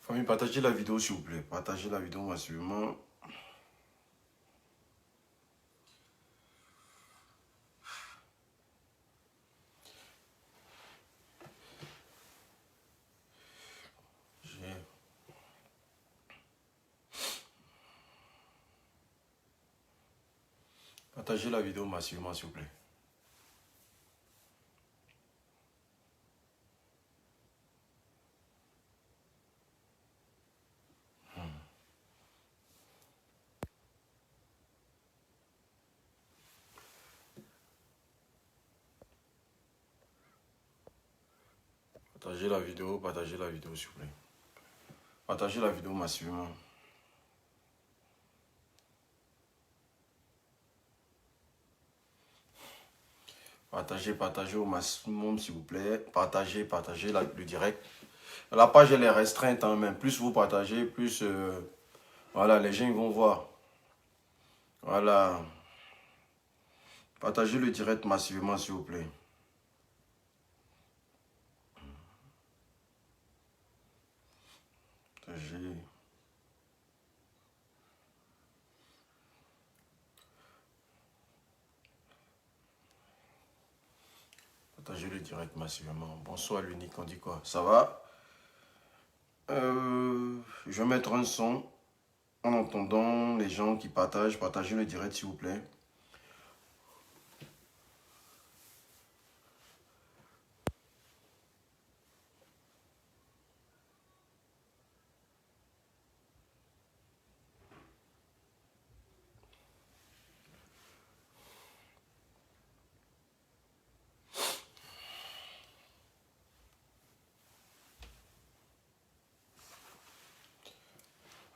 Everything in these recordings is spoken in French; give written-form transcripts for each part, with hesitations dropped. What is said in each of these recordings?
Famille, partagez la vidéo s'il vous plaît. Partagez la vidéo massivement. Partagez la vidéo massivement s'il vous plaît. Partagez la vidéo s'il vous plaît. Partagez la vidéo massivement. Partagez au maximum s'il vous plaît. Partagez le direct. La page elle est restreinte hein, même. Plus vous partagez, plus voilà, les gens ils vont voir. Voilà. Partagez le direct massivement s'il vous plaît. Partagez. Partagez le direct massivement. Bonsoir l'unique, on dit quoi? Ça va? Je vais mettre un son en entendant les gens qui partagent. Partagez le direct s'il vous plaît.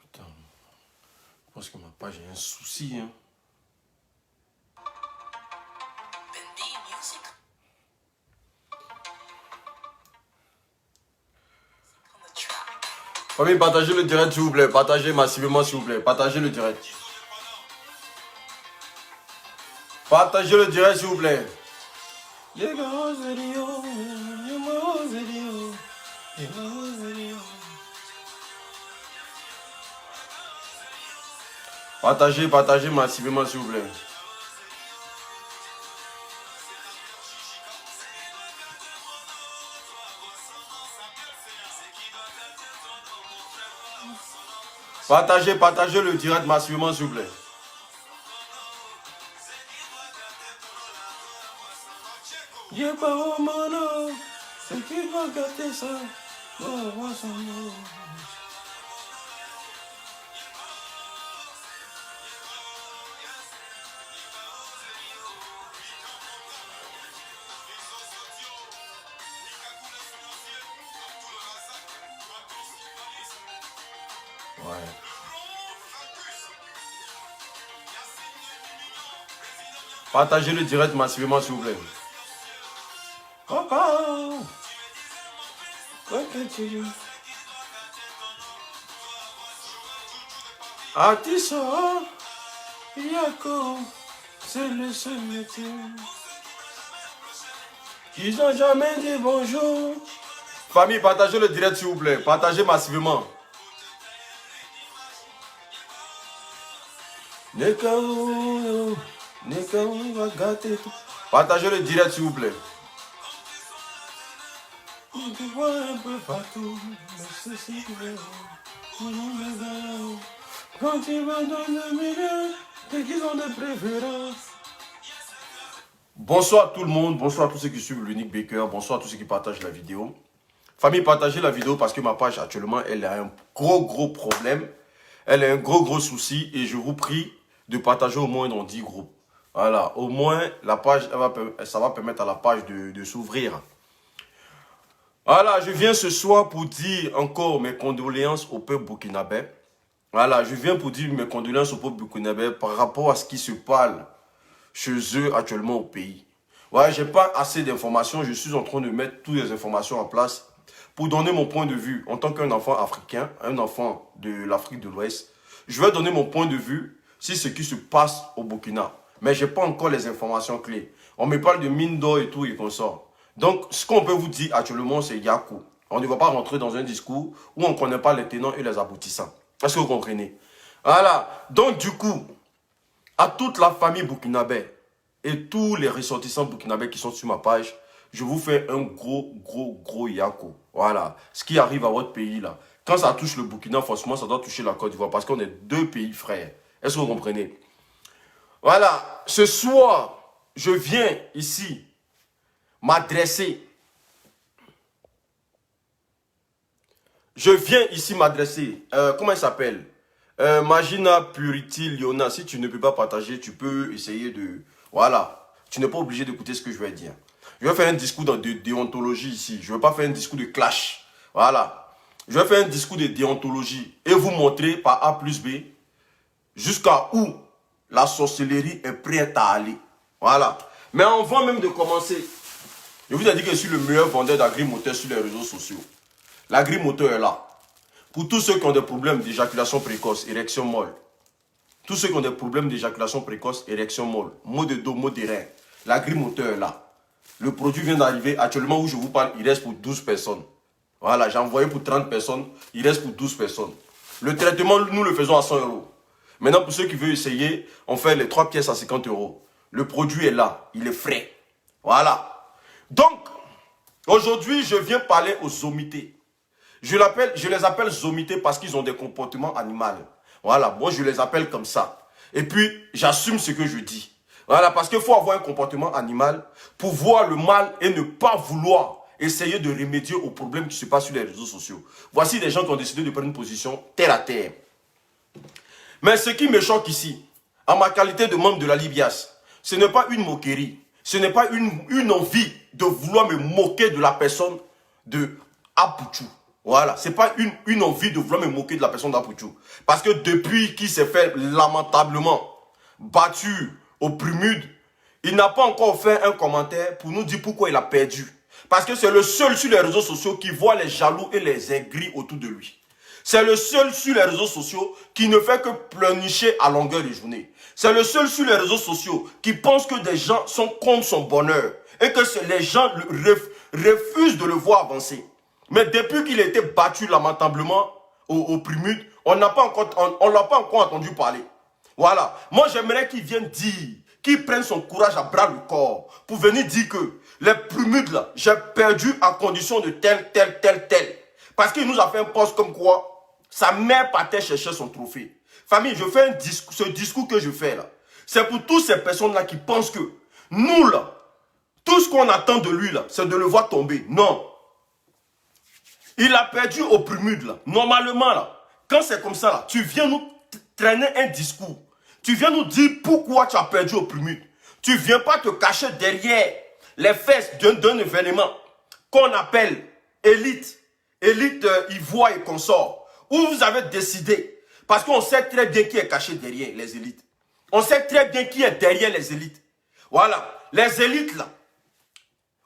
Putain, je pense que ma page a un souci. Hein. Famille, partagez le direct s'il vous plaît. Partagez massivement s'il vous plaît. Partagez le direct. Partagez le direct s'il vous plaît. Partagez massivement s'il vous plaît. Partagez le direct massivement s'il vous plaît. Y'a pas au mono, c'est qui va gâter ça. Ouais. Partagez le direct massivement s'il vous plaît. Artiste, Yako, c'est le seul métier. Ils n'ont jamais dit bonjour. Famille, partagez le direct s'il vous plaît. Partagez massivement. Va gâter tout. Partagez le direct s'il vous plaît. Quand tu vas dans le milieu, t'es qu'ils ont des préférences. Bonsoir tout le monde, bonsoir à tous ceux qui suivent l'Unique Baker, bonsoir à tous ceux qui partagent la vidéo. Famille, partagez la vidéo parce que ma page actuellement, elle a un gros problème. Elle a un gros souci et je vous prie de partager au moins dans 10 groupes. Voilà, au moins la page, ça va permettre à la page de s'ouvrir. Voilà, je viens ce soir pour dire encore mes condoléances au peuple burkinabé. Voilà, je viens pour dire mes condoléances au peuple burkinabé par rapport à ce qui se parle chez eux actuellement au pays. Ouais, j'ai pas assez d'informations, je suis en train de mettre toutes les informations en place pour donner mon point de vue en tant qu'un enfant africain, un enfant de l'Afrique de l'Ouest. Je vais donner mon point de vue sur ce qui se passe au Burkina. Mais je n'ai pas encore les informations clés. On me parle de mine d'or et tout et qu'on sort. Donc, ce qu'on peut vous dire actuellement, c'est Yakou. On ne va pas rentrer dans un discours où on ne connaît pas les tenants et les aboutissants. Est-ce que vous comprenez? Voilà. Donc, du coup, à toute la famille burkinabé et tous les ressortissants burkinabés qui sont sur ma page, je vous fais un gros yako. Voilà. Ce qui arrive à votre pays, là. Quand ça touche le Burkina, forcément, ça doit toucher la Côte d'Ivoire parce qu'on est deux pays frères. Est-ce que vous comprenez? Voilà. Ce soir, je viens ici m'adresser. Comment il s'appelle? Magina Purity Liona. Si tu ne peux pas partager, tu peux essayer de... Voilà. Tu n'es pas obligé d'écouter ce que je vais dire. Je vais faire un discours de déontologie ici. Je ne vais pas faire un discours de clash. Voilà. Je vais faire un discours de déontologie et vous montrer par A plus B jusqu'à où la sorcellerie est prête à aller. Voilà. Mais avant même de commencer, je vous ai dit que je suis le meilleur vendeur d'agri-moteur sur les réseaux sociaux. L'agri-moteur est là. Pour tous ceux qui ont des problèmes d'éjaculation précoce, érection molle. Tous ceux qui ont des problèmes d'éjaculation précoce, érection molle. Maux de dos, maux de reins. L'agri-moteur est là. Le produit vient d'arriver. Actuellement où je vous parle, il reste pour 12 personnes. Voilà, j'ai envoyé pour 30 personnes. Il reste pour 12 personnes. Le traitement, nous le faisons à 100 €. Maintenant, pour ceux qui veulent essayer, on fait les 3 pièces à 50 €. Le produit est là. Il est frais. Voilà. Donc, aujourd'hui, je viens parler aux zomités. Je les appelle zomités parce qu'ils ont des comportements animaux. Voilà, moi je les appelle comme ça. Et puis, j'assume ce que je dis. Voilà, parce qu'il faut avoir un comportement animal pour voir le mal et ne pas vouloir essayer de remédier aux problèmes qui se passent sur les réseaux sociaux. Voici des gens qui ont décidé de prendre une position terre à terre. Mais ce qui me choque ici, en ma qualité de membre de la Libias, ce n'est pas une moquerie. Ce n'est pas une envie de vouloir me moquer de la personne de Apouchou. Voilà, ce n'est pas une envie de vouloir me moquer de la personne d'Apouchou. Parce que depuis qu'il s'est fait lamentablement battu au Primude, il n'a pas encore fait un commentaire pour nous dire pourquoi il a perdu. Parce que c'est le seul sur les réseaux sociaux qui voit les jaloux et les aigris autour de lui. C'est le seul sur les réseaux sociaux qui ne fait que pleurnicher à longueur de journée. C'est le seul sur les réseaux sociaux qui pense que des gens sont contre son bonheur et que les gens refusent de le voir avancer. Mais depuis qu'il a été battu lamentablement au Primude, on ne l'a pas encore entendu parler. Voilà. Moi, j'aimerais qu'il vienne dire, qu'il prenne son courage à bras le corps pour venir dire que les Primudes, là, j'ai perdu à condition de tel. Parce qu'il nous a fait un post comme quoi sa mère partait chercher son trophée. Famille, je fais ce discours que je fais là. C'est pour toutes ces personnes-là qui pensent que nous, là, tout ce qu'on attend de lui, là, c'est de le voir tomber. Non. Il a perdu au Primude, là. Normalement, là, quand c'est comme ça, là, tu viens nous traîner un discours. Tu viens nous dire pourquoi tu as perdu au Primude. Tu ne viens pas te cacher derrière les fesses d'un événement qu'on appelle élite Ivoire et consorts. Où vous avez décidé, parce qu'on sait très bien qui est caché derrière les élites. On sait très bien qui est derrière les élites. Voilà, les élites là,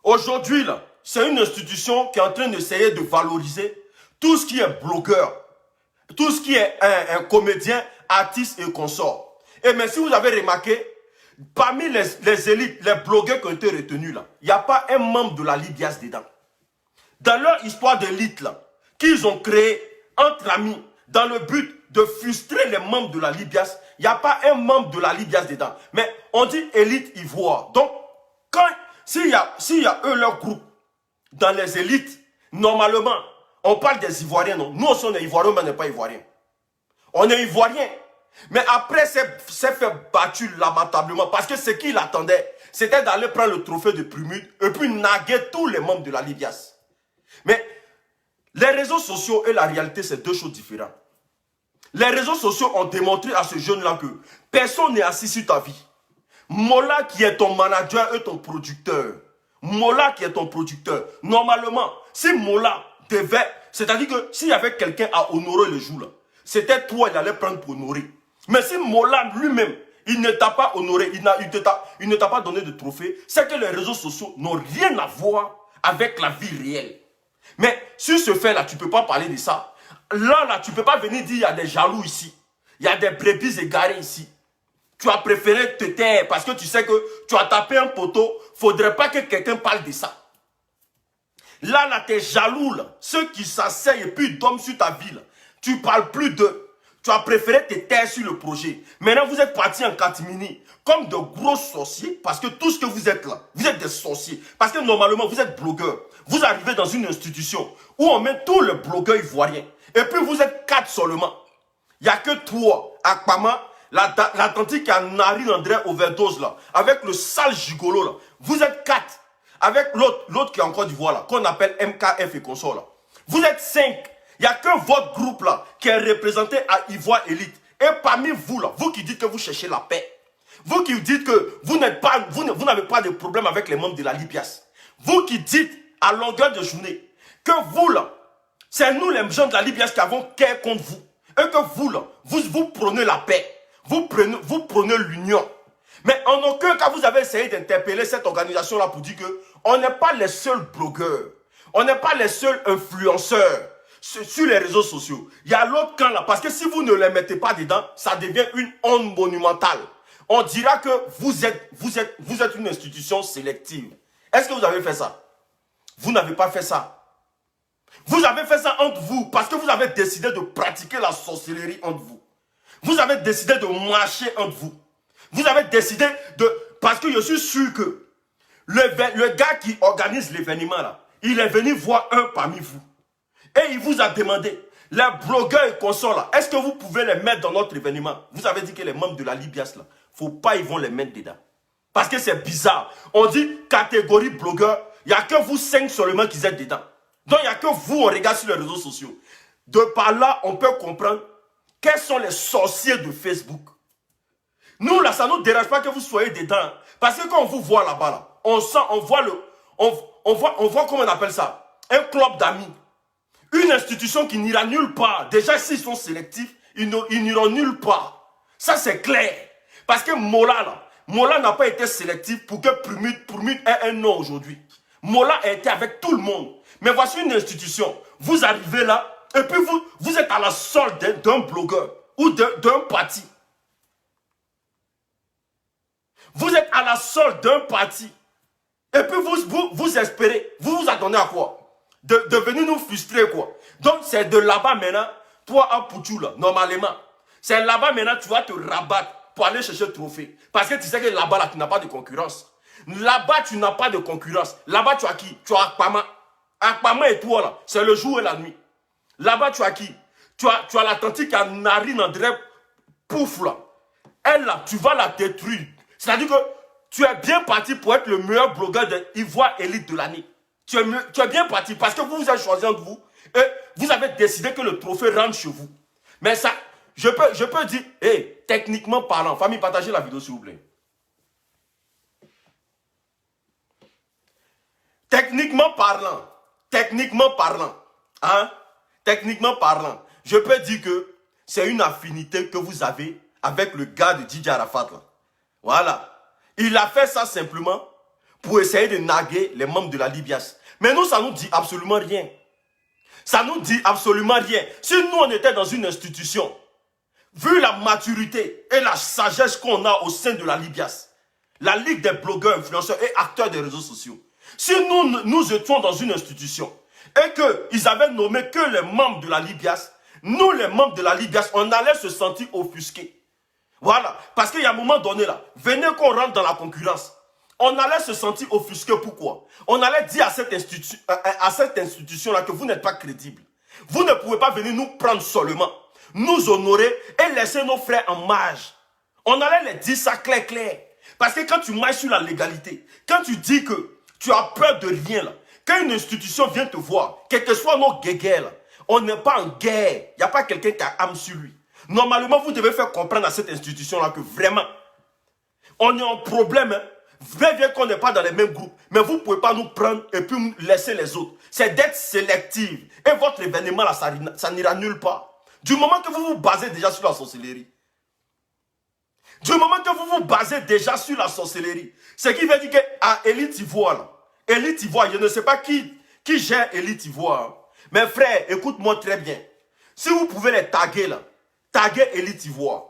aujourd'hui là, c'est une institution qui est en train d'essayer de valoriser tout ce qui est blogueur, tout ce qui est un comédien, artiste et consort. Et mais si vous avez remarqué, parmi les élites, les blogueurs qui ont été retenus là, il n'y a pas un membre de la Libias dedans. Dans leur histoire d'élite là, qu'ils ont créé entre amis, dans le but de frustrer les membres de la Libias, il n'y a pas un membre de la Libias dedans. Mais on dit élite ivoire. Donc, s'il y a eux, leur groupe, dans les élites, normalement, on parle des Ivoiriens, non. Nous aussi, on est Ivoiriens, mais on n'est pas Ivoiriens. On est Ivoiriens. Mais après, c'est fait battu lamentablement. Parce que ce qu'il attendait, c'était d'aller prendre le trophée de Primude et puis naguer tous les membres de la Libias. Mais les réseaux sociaux et la réalité, c'est deux choses différentes. Les réseaux sociaux ont démontré à ce jeune-là que personne n'est assis sur ta vie. Mola qui est ton manager et ton producteur. Mola qui est ton producteur. Normalement, si Mola devait... C'est-à-dire que s'il y avait quelqu'un à honorer le jour là, c'était toi, il allait prendre pour honorer. Mais si Mola lui-même, il ne t'a pas honoré, il ne t'a pas donné de trophée, c'est que les réseaux sociaux n'ont rien à voir avec la vie réelle. Mais sur ce fait-là, tu ne peux pas parler de ça. Là, tu ne peux pas venir dire il y a des jaloux ici. Il y a des brebis égarées ici. Tu as préféré te taire parce que tu sais que tu as tapé un poteau. Il ne faudrait pas que quelqu'un parle de ça. Là, t'es jaloux, là. Ceux qui s'asseyent et puis dorment sur ta vie, là. Tu parles plus d'eux. Tu as préféré te taire sur le projet. Maintenant, vous êtes partis en catimini comme de gros sorciers parce que tout ce que vous êtes là, vous êtes des sorciers. Parce que normalement, vous êtes blogueurs. Vous arrivez dans une institution où on met tous les blogueurs ivoiriens. Et puis, vous êtes 4 seulement. Il n'y a que 3. Akpama, l'Atlantique à Narine André Overdose là, avec le sale gigolo là. Vous êtes 4. Avec l'autre qui est en Côte d'Ivoire là, qu'on appelle MKF et consort là. Vous êtes 5. Il n'y a que votre groupe là qui est représenté à Ivoire Élite. Et parmi vous là, vous qui dites que vous cherchez la paix, vous qui dites que vous n'avez pas de problème avec les membres de la Libias, vous qui dites à longueur de journée que vous là, c'est nous les gens de la Libias qui avons guerre contre vous. Et que vous là, vous prenez la paix, vous prenez l'union. Mais en aucun cas vous avez essayé d'interpeller cette organisation là pour dire que on n'est pas les seuls blogueurs, on n'est pas les seuls influenceurs sur les réseaux sociaux. Il y a l'autre camp là, parce que si vous ne les mettez pas dedans, ça devient une honte monumentale. On dira que vous êtes une institution sélective. Est-ce que vous avez fait ça? Vous n'avez pas fait ça. Vous avez fait ça entre vous parce que vous avez décidé de pratiquer la sorcellerie entre vous. Vous avez décidé de marcher entre vous. Vous avez décidé de... Parce que je suis sûr que le gars qui organise l'événement là, il est venu voir un parmi vous. Et il vous a demandé, les blogueurs et consorts là, est-ce que vous pouvez les mettre dans notre événement? Vous avez dit que les membres de la Libias là, faut pas, ils vont les mettre dedans. Parce que c'est bizarre. On dit catégorie blogueur, il n'y a que vous 5 seulement qui êtes dedans. Donc il n'y a que vous, on regarde sur les réseaux sociaux. De par là, on peut comprendre quels sont les sorciers de Facebook. Nous là, ça ne nous dérange pas que vous soyez dedans. Parce que quand on vous voit là-bas, là, on sent, on voit comment on appelle ça? Un club d'amis. Une institution qui n'ira nulle part. Déjà, s'ils sont sélectifs, ils n'iront nulle part. Ça, c'est clair. Parce que Mola n'a pas été sélectif pour que Prumut ait un nom aujourd'hui. Mola a été avec tout le monde. Mais voici une institution. Vous arrivez là, et puis vous êtes à la solde d'un blogueur ou d'un parti. Vous êtes à la solde d'un parti. Et puis vous espérez, vous vous attendez à quoi? De venir nous frustrer quoi. Donc c'est de là-bas maintenant, toi à Pouchou là, normalement. C'est là-bas maintenant tu vas te rabattre pour aller chercher le trophée. Parce que tu sais que là-bas là, tu n'as pas de concurrence. Là-bas tu n'as pas de concurrence. Là-bas tu as qui? Tu as Akpama. Akpama et toi là, c'est le jour et la nuit. Là-bas tu as qui? Tu as l'Atlantique à Narine André Pouf là. Elle là, tu vas la détruire. C'est-à-dire que tu es bien parti pour être le meilleur blogueur de Ivoire Élite de l'année. Tu es bien parti parce que vous vous avez choisi entre vous et vous avez décidé que le trophée rentre chez vous. Mais ça, je peux dire, hey, techniquement parlant, famille, partagez la vidéo s'il vous plaît. Techniquement parlant, je peux dire que c'est une affinité que vous avez avec le gars de DJ Arafat. Là. Voilà. Il a fait ça simplement pour essayer de narguer les membres de la Libias. Mais nous, ça nous dit absolument rien. Ça nous dit absolument rien. Si nous, on était dans une institution, vu la maturité et la sagesse qu'on a au sein de la Libias, la Ligue des blogueurs, influenceurs et acteurs des réseaux sociaux, si nous étions dans une institution et qu'ils avaient nommé que les membres de la Libias, nous, les membres de la Libias, on allait se sentir offusqués. Voilà. Parce qu'il y a un moment donné là, venez qu'on rentre dans la concurrence. On allait se sentir offusqué. Pourquoi? On allait dire à cette institution-là que vous n'êtes pas crédible. Vous ne pouvez pas venir nous prendre seulement, nous honorer et laisser nos frères en marge. On allait les dire ça clair. Parce que quand tu marches sur la légalité, quand tu dis que tu as peur de rien, là, quand une institution vient te voir, quel que soit nos guéguerres, là, on n'est pas en guerre. Il n'y a pas quelqu'un qui a âme sur lui. Normalement, vous devez faire comprendre à cette institution-là que vraiment, on est en problème. Hein. Bien qu'on n'est pas dans les mêmes groupes, mais vous ne pouvez pas nous prendre et puis laisser les autres. C'est d'être sélectif. Et votre événement, là, ça n'ira nulle part. Du moment que vous vous basez déjà sur la sorcellerie. Du moment que vous vous basez déjà sur la sorcellerie. Ce qui veut dire qu'à Élite Ivoire, là, Élite Ivoire, je ne sais pas qui gère Élite Ivoire. Hein. Mais frère, écoute-moi très bien. Si vous pouvez les taguer là, taguer Élite Ivoire.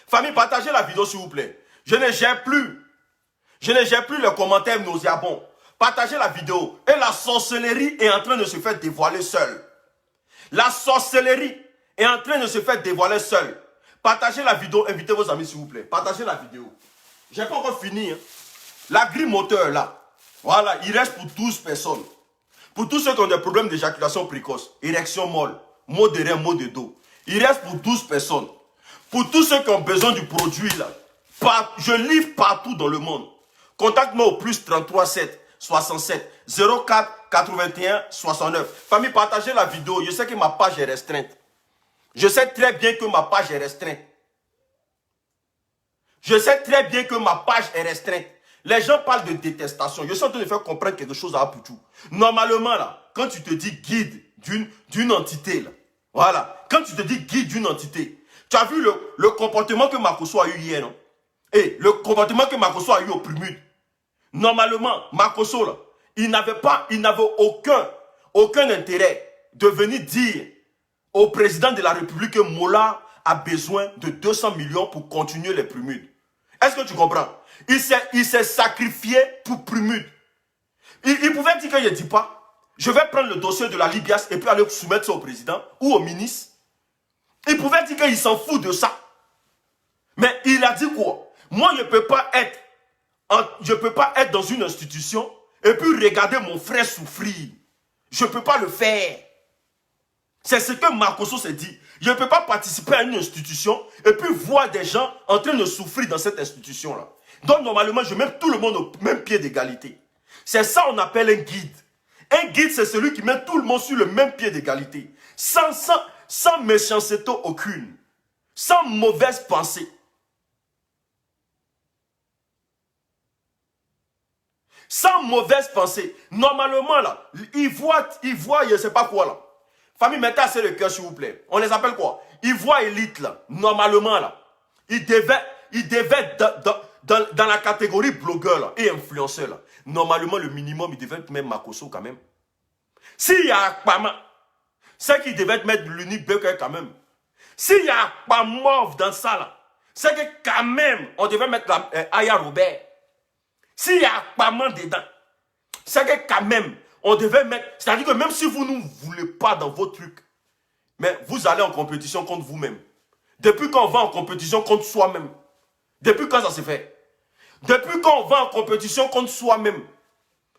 Famille, partagez la vidéo s'il vous plaît. Je ne gère plus les commentaires nauséabonds. Partagez la vidéo. Et la sorcellerie est en train de se faire dévoiler seule. La sorcellerie est en train de se faire dévoiler seule. Partagez la vidéo. Invitez vos amis s'il vous plaît. Partagez la vidéo. Je n'ai pas encore fini. Hein. La grille moteur là. Voilà, il reste pour 12 personnes. Pour tous ceux qui ont des problèmes d'éjaculation précoce, érection molle, maux de rein, maux de dos. Il reste pour 12 personnes. Pour tous ceux qui ont besoin du produit là. Je livre partout dans le monde. Contacte-moi au plus 33 7 67 04 81 69. Famille, partagez la vidéo. Je sais que ma page est restreinte. Je sais très bien que ma page est restreinte. Je sais très bien que ma page est restreinte. Les gens parlent de détestation. Je suis en train de faire comprendre quelque chose à Apoutou. Normalement, là, quand tu te dis guide d'une entité, là, voilà, quand tu te dis guide d'une entité, tu as vu le comportement que Makosso a eu hier, non? Et le comportement que Makosso a eu au Prumude. Normalement, Makosso, là, il n'avait aucun intérêt de venir dire au président de la République que Mola a besoin de 200 millions pour continuer les Prumudes. Est-ce que tu comprends? Il s'est sacrifié pour Prumude. Il pouvait dire que je ne dis pas, je vais prendre le dossier de la Libias et puis aller soumettre ça au président ou au ministre. Il pouvait dire qu'il s'en fout de ça. Mais il a dit quoi? Moi, je ne peux pas être dans une institution et puis regarder mon frère souffrir. Je ne peux pas le faire. C'est ce que Makosso s'est dit. Je ne peux pas participer à une institution et puis voir des gens en train de souffrir dans cette institution-là. Donc, normalement, je mets tout le monde au même pied d'égalité. C'est ça qu'on appelle un guide. Un guide, c'est celui qui met tout le monde sur le même pied d'égalité. Sans méchanceté aucune. Sans mauvaise pensée. Sans mauvaise pensée. Normalement, là, il voit, je ne sais pas quoi, là. Famille, mettez assez le cœur, s'il vous plaît. On les appelle quoi? Ils voient élite, là. Normalement, là. Ils devaient être dans la catégorie blogueur, là, et influenceur, là. Normalement, le minimum, il devait être même Makosso, quand même. S'il y a Akpama, c'est qu'il devait mettre l'unique Becker, quand même. S'il y a Akpamov dans ça, là, c'est que, quand même, on devait mettre Aya Robert. S'il y a Akpama dedans, c'est que, quand même, on devait mettre... C'est-à-dire que même si vous ne voulez pas dans vos trucs, mais vous allez en compétition contre vous-même. Depuis quand on va en compétition contre soi-même? Depuis quand ça se fait? Depuis quand on va en compétition contre soi-même?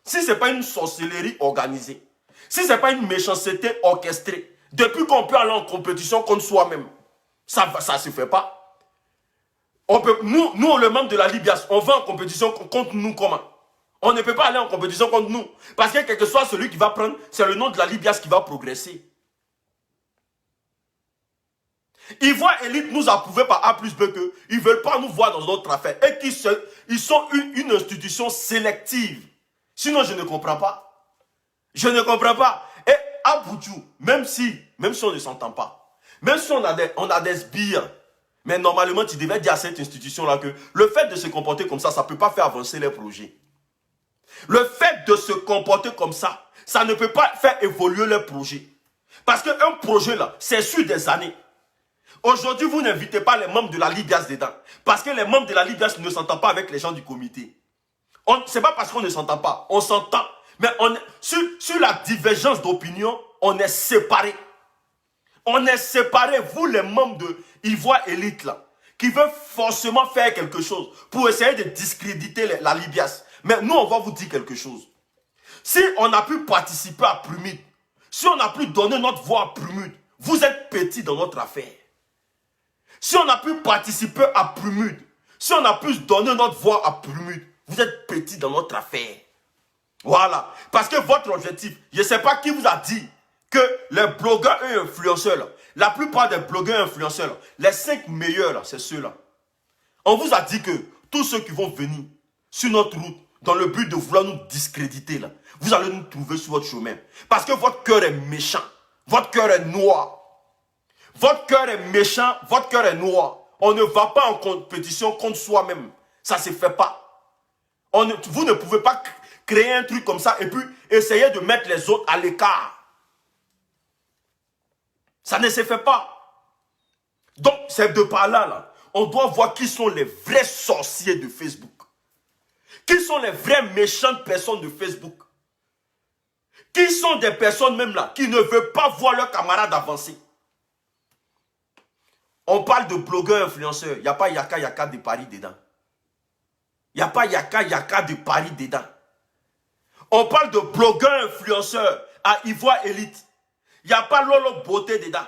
Si ce n'est pas une sorcellerie organisée, si ce n'est pas une méchanceté orchestrée, depuis qu'on peut aller en compétition contre soi-même, ça ne se fait pas. Nous, le membre de la Libias, on va en compétition contre nous comment? On ne peut pas aller en compétition contre nous. Parce que quel que soit celui qui va prendre, c'est le nom de la Libias qui va progresser. Ivoire Élite nous a prouvé par A plus B qu'ils ne veulent pas nous voir dans notre affaire. Et qu'ils sont une institution sélective. Sinon, je ne comprends pas. Je ne comprends pas. Et à Boudjou, même si on ne s'entend pas, même si on a des sbires, mais normalement, tu devais dire à cette institution-là que le fait de se comporter comme ça ne peut pas faire avancer les projets. Le fait de se comporter comme ça ne peut pas faire évoluer les projets. Parce qu'un projet là, c'est sur des années. Aujourd'hui, vous n'invitez pas les membres de la Libias dedans. Parce que les membres de la Libias ne s'entendent pas avec les gens du comité. Ce n'est pas parce qu'on ne s'entend pas. On s'entend. Mais sur la divergence d'opinion, on est séparés. On est séparés, vous les membres de Ivoire Élite là, qui veulent forcément faire quelque chose pour essayer de discréditer la Libias. Mais nous, on va vous dire quelque chose. Si on a pu participer à Prumude, si on a pu donner notre voix à Prumude, vous êtes petits dans notre affaire. Si on a pu participer à Prumude, si on a pu donner notre voix à Prumude, vous êtes petits dans notre affaire. Voilà. Parce que votre objectif, je ne sais pas qui vous a dit que les blogueurs et influenceurs, là, la plupart des blogueurs et influenceurs, là, les 5 meilleurs, c'est ceux-là. On vous a dit que tous ceux qui vont venir sur notre route, dans le but de vouloir nous discréditer, là, vous allez nous trouver sur votre chemin. Parce que votre cœur est méchant. Votre cœur est noir. Votre cœur est méchant, votre cœur est noir. On ne va pas en compétition contre soi-même. Ça ne se fait pas. Vous ne pouvez pas créer un truc comme ça et puis essayer de mettre les autres à l'écart. Ça ne se fait pas. Donc, c'est de par là, on doit voir qui sont les vrais sorciers de Facebook. Qui sont les vraies méchantes personnes de Facebook? Qui sont des personnes même là qui ne veulent pas voir leurs camarades avancer? On parle de blogueurs influenceurs. Il n'y a pas Yaka Yaka de Paris dedans. Il n'y a pas Yaka Yaka de Paris dedans. On parle de blogueurs influenceurs à Ivoire Élite. Il n'y a pas Lolo Beauté dedans.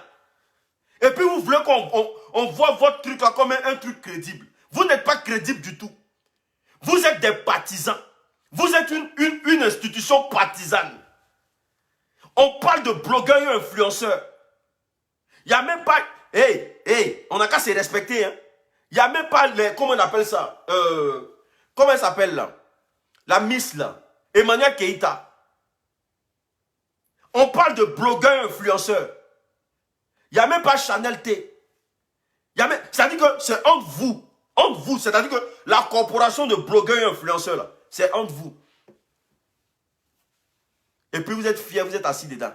Et puis vous voulez qu'on voit votre truc là comme un truc crédible. Vous n'êtes pas crédible du tout. Vous êtes des partisans. Vous êtes une institution partisane. On parle de blogueurs et influenceurs. Il n'y a même pas... on n'a qu'à se respecter. Hein. Il n'y a même pas les... Comment on appelle ça comment elle s'appelle là? La Miss là. Emmanuel Keïta. On parle de blogueurs et influenceurs. Il n'y a même pas Chanel T. C'est-à-dire que c'est entre vous. Entre vous. C'est-à-dire que la corporation de blogueurs et influenceurs là, c'est entre vous. Et puis vous êtes fiers, vous êtes assis dedans.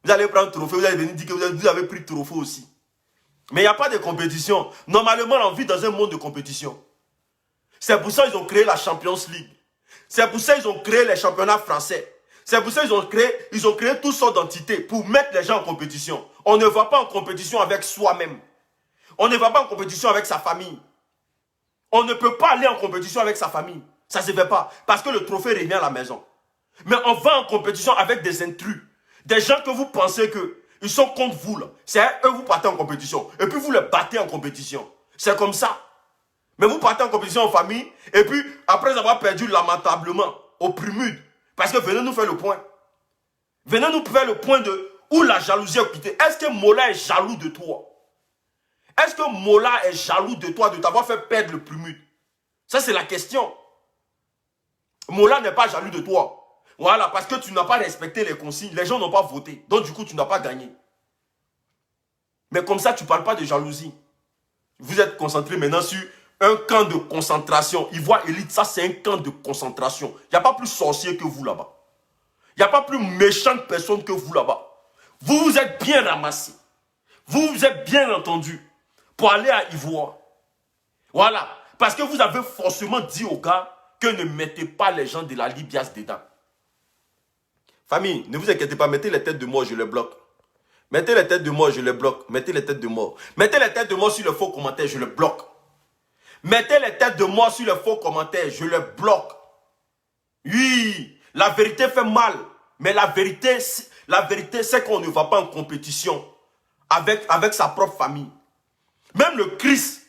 Vous allez prendre trophée, vous allez venir dire que vous avez pris trophée aussi. Mais il n'y a pas de compétition. Normalement, on vit dans un monde de compétition. C'est pour ça qu'ils ont créé la Champions League. C'est pour ça qu'ils ont créé les championnats français. C'est pour ça qu'ils ont créé toutes sortes d'entités pour mettre les gens en compétition. On ne va pas en compétition avec soi-même. On ne va pas en compétition avec sa famille. On ne peut pas aller en compétition avec sa famille. Ça ne se fait pas. Parce que le trophée revient à la maison. Mais on va en compétition avec des intrus. Des gens que vous pensez qu'ils sont contre vous. C'est eux, vous partez en compétition. Et puis vous les battez en compétition. C'est comme ça. Mais vous partez en compétition en famille. Et puis, après avoir perdu lamentablement au Primude. Parce que venez nous faire le point. Venez nous faire le point de où la jalousie est quittée. Est-ce que Mola est jaloux de toi? Est-ce que Mola est jaloux de toi de t'avoir fait perdre le Primude? Ça, c'est la question. Mola n'est pas jaloux de toi. Voilà, parce que tu n'as pas respecté les consignes. Les gens n'ont pas voté. Donc, du coup, tu n'as pas gagné. Mais comme ça, tu ne parles pas de jalousie. Vous êtes concentré maintenant sur un camp de concentration. Ivoire Élite, ça, c'est un camp de concentration. Il n'y a pas plus sorcier que vous là-bas. Il n'y a pas plus méchante personne que vous là-bas. Vous vous êtes bien ramassé. Vous vous êtes bien entendu pour aller à Ivoire. Voilà. Parce que vous avez forcément dit aux gars que ne mettez pas les gens de la Libias dedans. Famille, ne vous inquiétez pas, mettez les têtes de mort, je les bloque. Mettez les têtes de mort, je les bloque. Mettez les têtes de mort. Mettez les têtes de mort sur les faux commentaires, je les bloque. Mettez les têtes de mort sur les faux commentaires, je les bloque. Oui, la vérité fait mal. Mais la vérité c'est qu'on ne va pas en compétition avec sa propre famille. Même le Christ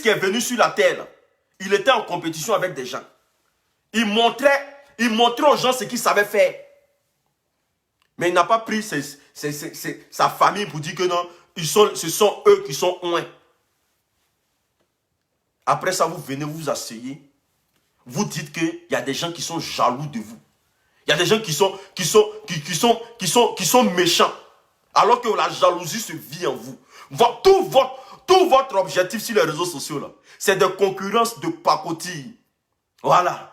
qui est venu sur la terre, il était en compétition avec des gens. Il montrait aux gens ce qu'il savait faire. Mais il n'a pas pris sa famille pour dire que non, ce sont eux qui sont loin. Après ça, vous venez vous asseyez. Vous dites qu'il y a des gens qui sont jaloux de vous. Il y a des gens qui sont méchants. Alors que la jalousie se vit en vous. Tout votre objectif sur les réseaux sociaux, c'est de concurrence de pacotille. Voilà.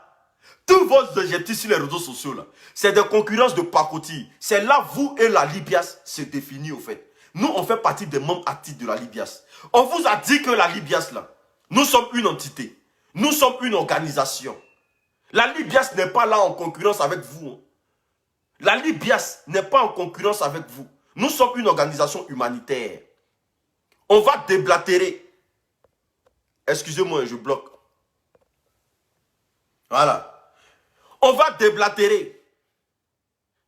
Tous vos objectifs sur les réseaux sociaux, c'est de concurrence de pacotille. C'est là vous et la Libias se définissent au fait. Nous, on fait partie des membres actifs de la Libias. On vous a dit que la Libias, là, nous sommes une entité. Nous sommes une organisation. La Libias n'est pas là en concurrence avec vous. La Libias n'est pas en concurrence avec vous. Nous sommes une organisation humanitaire. On va déblatérer. Excusez-moi, je bloque. Voilà. On va déblatérer.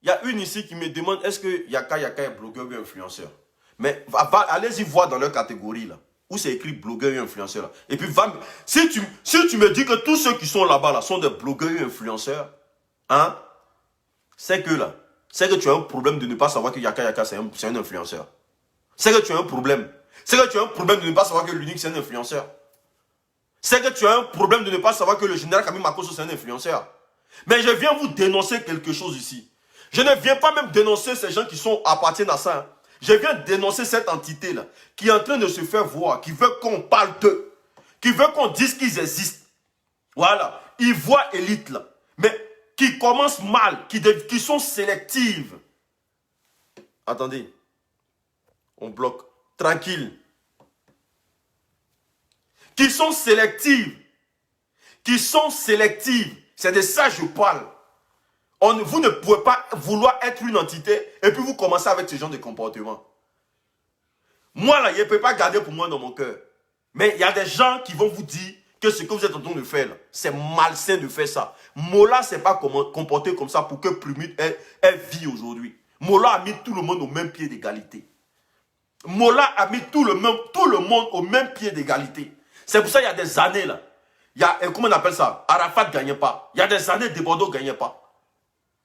Il y a une ici qui me demande est-ce que Yaka est blogueur ou influenceur. Mais allez-y voir dans leur catégorie là. Où c'est écrit blogueur et influenceur là. Et puis si tu me dis que tous ceux qui sont là-bas là, sont des blogueurs et influenceurs, hein, c'est que tu as un problème de ne pas savoir que Yaka c'est un influenceur. C'est que tu as un problème. C'est que tu as un problème de ne pas savoir que l'unique c'est un influenceur. C'est que tu as un problème de ne pas savoir que le général Camille Makosso c'est un influenceur. Mais je viens vous dénoncer quelque chose ici. Je ne viens pas même dénoncer ces gens qui appartiennent à ça. Hein. Je viens dénoncer cette entité-là qui est en train de se faire voir, qui veut qu'on parle d'eux, qui veut qu'on dise qu'ils existent. Voilà. Ivoire Élite là. Mais qui commencent mal, qui sont sélectives. Attendez. On bloque. Tranquille. Qui sont sélectives. qui sont sélectives. C'est de ça que je parle. Vous ne pouvez pas vouloir être une entité et puis vous commencez avec ce genre de comportement. Moi, là, je ne peux pas garder pour moi dans mon cœur. Mais il y a des gens qui vont vous dire que ce que vous êtes en train de faire, c'est malsain de faire ça. Mola ne s'est pas comporté comme ça pour que Plumut ait vie aujourd'hui. Mola a mis tout le monde au même pied d'égalité. Mola a mis tout le monde au même pied d'égalité. C'est pour ça qu'il y a des années, là. Il y a, comment on appelle ça? Arafat ne gagnait pas. Il y a des années, Debordo ne gagnait pas.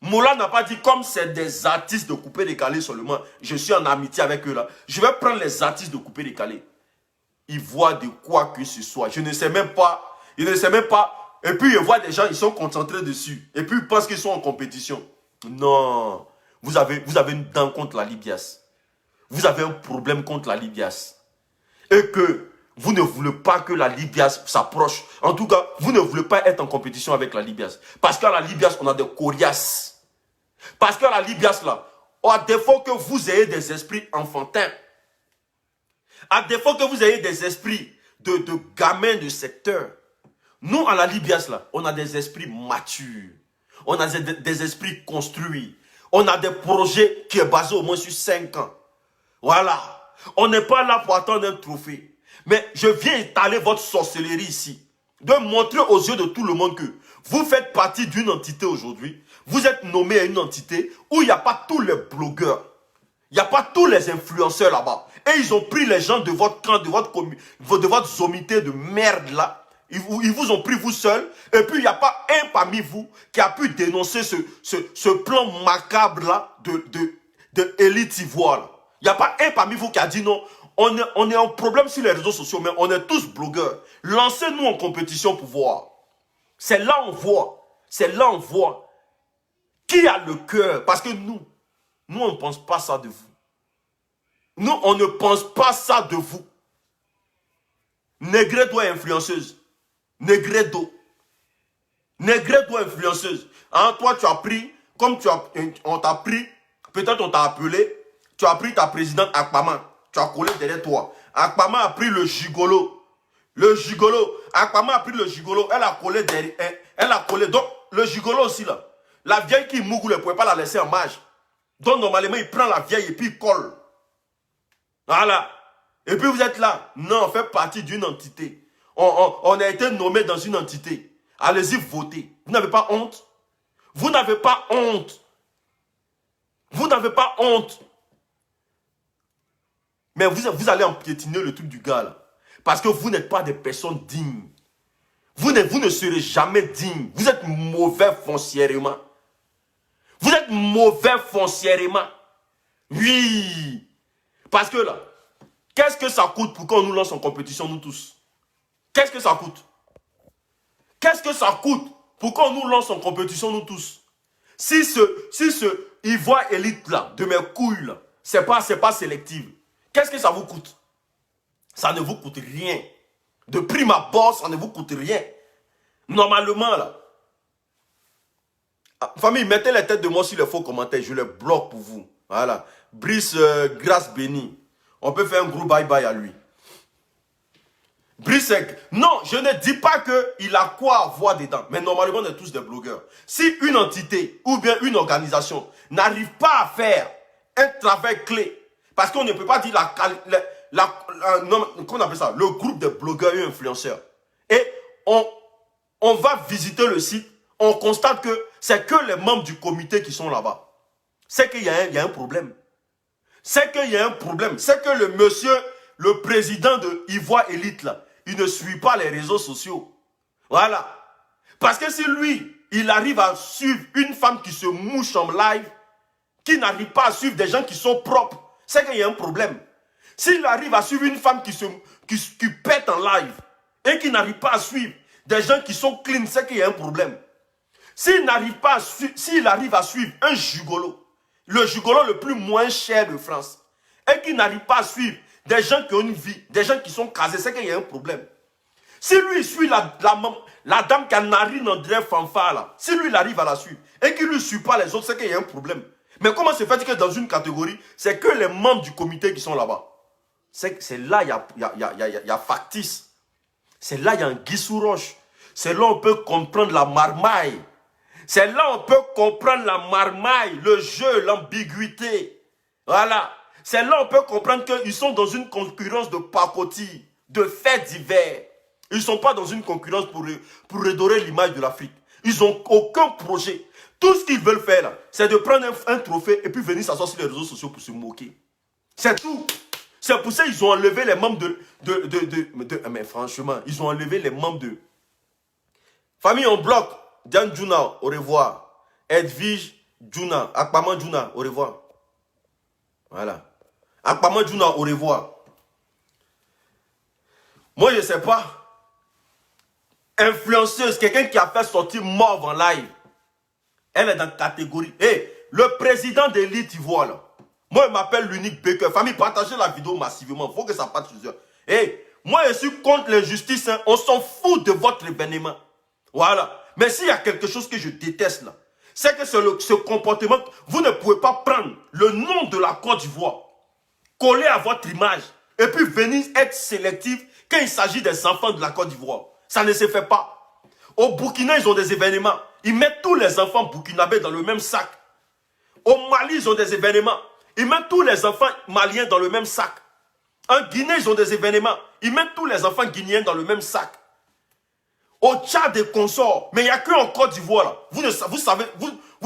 Mola n'a pas dit, comme c'est des artistes de coupé décalé seulement, je suis en amitié avec eux là. Je vais prendre les artistes de coupé décalé. Ils voient de quoi que ce soit. Je ne sais même pas. Ils ne savent même pas. Et puis, ils voient des gens, ils sont concentrés dessus. Et puis, ils pensent qu'ils sont en compétition. Non. Vous avez une dent contre la Libias. Vous avez un problème contre la Libias. Et que vous ne voulez pas que la Libias s'approche. En tout cas, vous ne voulez pas être en compétition avec la Libias. Parce qu'à la Libias, on a des coriaces. Parce qu'à la Libias, là, à défaut que vous ayez des esprits enfantins, à défaut que vous ayez des esprits de gamins de secteur, nous, à la Libias, là, on a des esprits matures. On a des esprits construits. On a des projets qui sont basés au moins sur 5 ans. Voilà. On n'est pas là pour attendre un trophée. Mais je viens étaler votre sorcellerie ici. De montrer aux yeux de tout le monde que vous faites partie d'une entité aujourd'hui. Vous êtes nommé à une entité où il n'y a pas tous les blogueurs. Il n'y a pas tous les influenceurs là-bas. Et ils ont pris les gens de votre camp, de votre sommité de merde là. Ils vous ont pris vous seul. Et puis il n'y a pas un parmi vous qui a pu dénoncer ce plan macabre là de Élite Ivoire. Il n'y a pas un parmi vous qui a dit non. On est en problème sur les réseaux sociaux, mais on est tous blogueurs. Lancez-nous en compétition pour voir. C'est là on voit. C'est là on voit. Qui a le cœur? Parce que nous on ne pense pas ça de vous. Nous, on ne pense pas ça de vous. Negredo est influenceuse. Negredo. Negredo est influenceuse. Hein, toi, tu as pris, comme on t'a pris, peut-être on t'a appelé, tu as pris ta présidente Akpama. Tu as collé derrière toi. Akpama a pris le gigolo. Le gigolo. Akpama a pris le gigolo. Elle a collé derrière. Elle a collé. Donc, le gigolo aussi, là. La vieille qui mougou ne pouvait pas la laisser en marge. Donc, normalement, il prend la vieille et puis il colle. Voilà. Et puis, vous êtes là. Non, on fait partie d'une entité. On a été nommé dans une entité. Allez-y, votez. Vous n'avez pas honte? Vous n'avez pas honte. Vous n'avez pas honte. Mais vous allez empiétiner le truc du gars, là. Parce que vous n'êtes pas des personnes dignes. Vous ne serez jamais dignes. Vous êtes mauvais foncièrement. Vous êtes mauvais foncièrement. Oui. Parce que là, qu'est-ce que ça coûte pour qu'on nous lance en compétition, nous tous? Qu'est-ce que ça coûte? Qu'est-ce que ça coûte pour qu'on nous lance en compétition, nous tous? Si ce Ivoire élite là, de mes couilles là, c'est pas sélectif, qu'est-ce que ça vous coûte? Ça ne vous coûte rien. De prime abord, ça ne vous coûte rien. Normalement là. Famille, mettez les têtes de moi sur les faux commentaires. Je les bloque pour vous. Voilà. Brice, grâce bénie. On peut faire un gros bye-bye à lui. Brice, non, je ne dis pas qu'il a quoi avoir dedans. Mais normalement, on est tous des blogueurs. Si une entité ou bien une organisation n'arrive pas à faire un travail clé, parce qu'on ne peut pas dire comment on appelle ça, le groupe de blogueurs et influenceurs. Et on va visiter le site, on constate que c'est que les membres du comité qui sont là-bas. C'est qu'il y a un problème. C'est qu'il y a un problème. C'est que le monsieur, le président de Ivoire Élite, là, il ne suit pas les réseaux sociaux. Voilà. Parce que si lui, il arrive à suivre une femme qui se mouche en live, qui n'arrive pas à suivre des gens qui sont propres, c'est qu'il y a un problème. S'il arrive à suivre une femme qui pète en live et qui n'arrive pas à suivre des gens qui sont clean, c'est qu'il y a un problème. S'il arrive à suivre un gigolo, le gigolo le plus moins cher de France, et qui n'arrive pas à suivre des gens qui ont une vie, des gens qui sont casés, c'est qu'il y a un problème. Si lui suit la dame qui a Narine André Fanfare, là, si lui il arrive à la suivre, et qu'il ne lui suit pas les autres, c'est qu'il y a un problème. Mais comment se fait que dans une catégorie, c'est que les membres du comité qui sont là-bas? C'est là il y a factice. C'est là il y a un Guissou Roche. C'est là on peut comprendre la marmaille. C'est là on peut comprendre la marmaille, le jeu, l'ambiguïté. Voilà. C'est là on peut comprendre qu'ils sont dans une concurrence de pacotille, de faits divers. Ils ne sont pas dans une concurrence pour redorer l'image de l'Afrique. Ils n'ont aucun projet. Tout ce qu'ils veulent faire là, c'est de prendre un trophée et puis venir s'asseoir sur les réseaux sociaux pour se moquer. C'est tout. C'est pour ça qu'ils ont enlevé les membres mais franchement, ils ont enlevé les membres de... Famille, on bloque. Diane Djouna, au revoir. Edwige Djouna, Akpaman Djouna, au revoir. Voilà. Akpaman Djouna, au revoir. Moi, je ne sais pas. Influenceuse, quelqu'un qui a fait sortir mort en live. Elle est dans la catégorie. Hey, le président d'élite Ivoire, là. Moi, il m'appelle l'unique Baker. Famille, partagez la vidéo massivement. Il faut que ça parte sur eux. Hey, moi, je suis contre l'injustice. Hein. On s'en fout de votre événement. Voilà. Mais s'il y a quelque chose que je déteste, là, c'est que ce comportement, vous ne pouvez pas prendre le nom de la Côte d'Ivoire, coller à votre image, et puis venir être sélectif quand il s'agit des enfants de la Côte d'Ivoire. Ça ne se fait pas. Au Burkina, ils ont des événements. Ils mettent tous les enfants burkinabés dans le même sac. Au Mali, ils ont des événements. Ils mettent tous les enfants maliens dans le même sac. En Guinée, ils ont des événements. Ils mettent tous les enfants guinéens dans le même sac. Au Tchad des consorts. Mais il n'y a qu'en Côte d'Ivoire. Vous